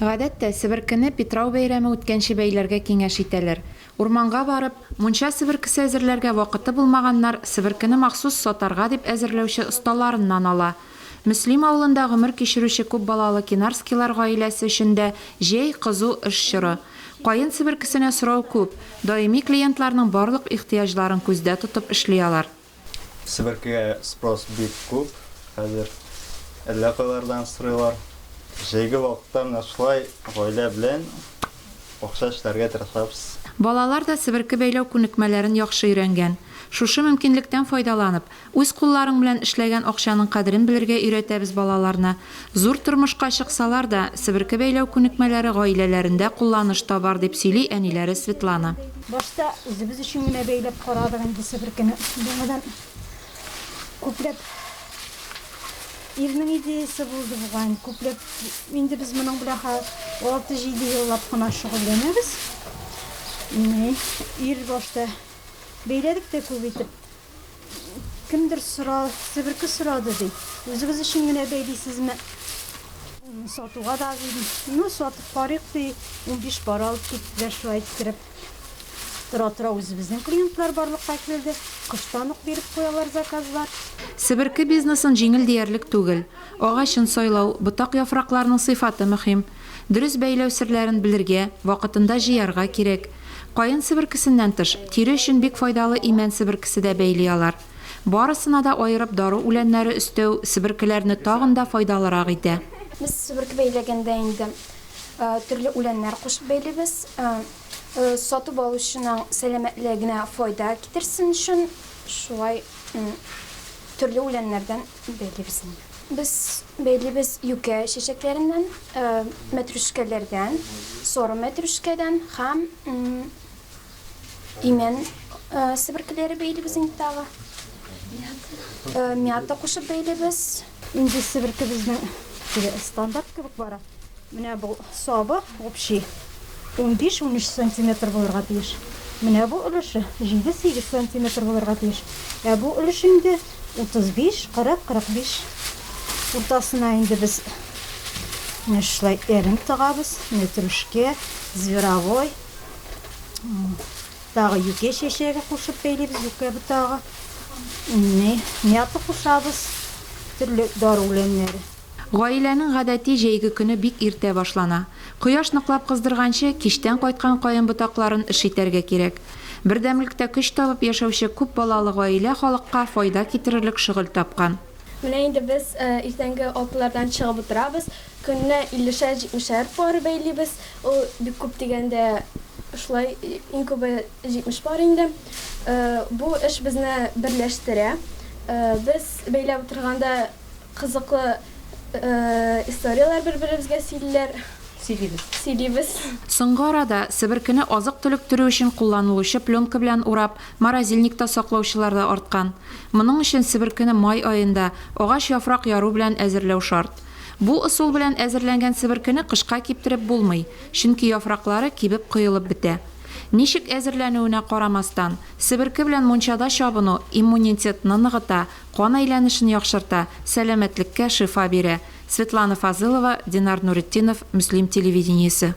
Гадәттә, себеркене Питрау бәйрәме үткәнче бәйләргә киңәш итәләр. Урманга барып, мунча себеркесе әзерләргә вакыты булмаганнар себеркене махсус сатарга дип әзерләүче осталарыннан ала. Мөслим авылында гомер кичерүче күп балалы Кинарскилар гаиләсе өчен дә җәй кызу эш чоры. Кайын себеркесенә сорау күп, даими клиентларның барлык ихтыяҗларын күздә тотып эшли алар. Себеркегә спрос бик күп, хәзер әллә кайлардан сорыйлар. Җәйге вакытта менә шулай гаилә белән акча эшләргә тырышабыз. Балалар да себерке бәйләү күнекмәләрен яхшы өйрәнгән. Шушы мөмкинлектән файдаланып, үз кулларың белән эшләгән акчаның кадерен белергә өйрәтәбез балаларны. Зур тормышка чыксалар да, себерке бәйләү күнекмәләре гаиләләрендә кулланыш табар дип сөйли әниләре Светлана. Башта үзебез өчен генә бәйләп карадык инде себеркене. Яңадан күпләп ирнең идеясе булды буган. Күпләп инде без моның белән 6-7 еллап кына шөгыльләнәбез. Ир башта бәйләдек тә күп итеп. Кемдер себерке сорады ди. Үзегез өчен генә бәйлисезме? Сатуга да дидем. Сатып карыйк ди. 15 пара алып киттеләр шулай иттереп. Тора үзебезнең клиентлар барлыкка килде. Кыштан ук биреп куялар заказлар. Себерке бизнесын җиңел диярлек түгел. Агачын сайлау, ботак яфракларының сыйфаты мөһим. Дөрес бәйләү серләрен белергә, вакытында җыярга кирәк. Кайын себеркесеннән тыш, тире өчен бик файдалы имән себеркесе дә бәйли алар. Барысына да аерып дару үләннәре өстәү себеркеләрне тагын да файдалырак итә. Без себерке бәйләгәндә инде төрле үләннәр кушып бәйлибез. Сатып алучының сәламәтлегенә файда китерсен өчен шулай төрле үләннәрдән бәйлибез. Biz бәйлибез юкә чәчәкләреннән, мәтрүшкәләрдән, сары мәтрүшкәдән һәм имән себеркеләре бәйлибез инде тагы. Мята кушып бәйлибез. Инде себерке безнең стандарт кебек бара. Менә бу сабы общий 15-13 см булырга тиеш. Менә бу өлеше 7-8 см булырга тиеш. Бу өлеш инде 35-40-45. Уртасына инде без шулай әрем тагабыз, мәтрүшкә, зверовой. Тагы юкә чәчәге кушып бәйлибез, юкә бутагы. Мята кушабыз, төрле дару үләннәре. Гаиләнең гадәти җәйге көне бик иртә башлана. Кояш ныклап кыздырганчы, киштән кайткан кайын ботакларын эш итәргә кирәк. Бердәмлектә көч табып яшәүче күп балалы гаилә халыкка файда китерерлек шөгыль тапкан. Менә инде без иртәнге 6-лардан чыгып утырабыз. Көнне 50-70 пар бәйлибез. Ул бик күп дигәндә шулай иң күбе 70 пар инде. Бу эш безне берләштерә. Без бәйләп утырганда кызыклы историялар бер-беребезгә сөйлибез. Соңгы арада себеркене азык-төлек төрү өчен кулланылучы пленка белән урап, морозильникта саклаучылар да арткан. Моның өчен себеркене май аенда агач яфрак яру белән әзерләү шарт. Бу ысул белән әзерләнгән себеркене кышка киптереп булмый, чөнки яфраклары кибеп коелып бетә. Ничек әзерләнүенә карамастан, себерке белән мунчада чабыну иммунитетны ныгыта, кан әйләнешен яхшырта, сәламәтлеккә шифа бирә. Светлана Фазылова, Динар Нуретдинов, Муслим телевидениесе.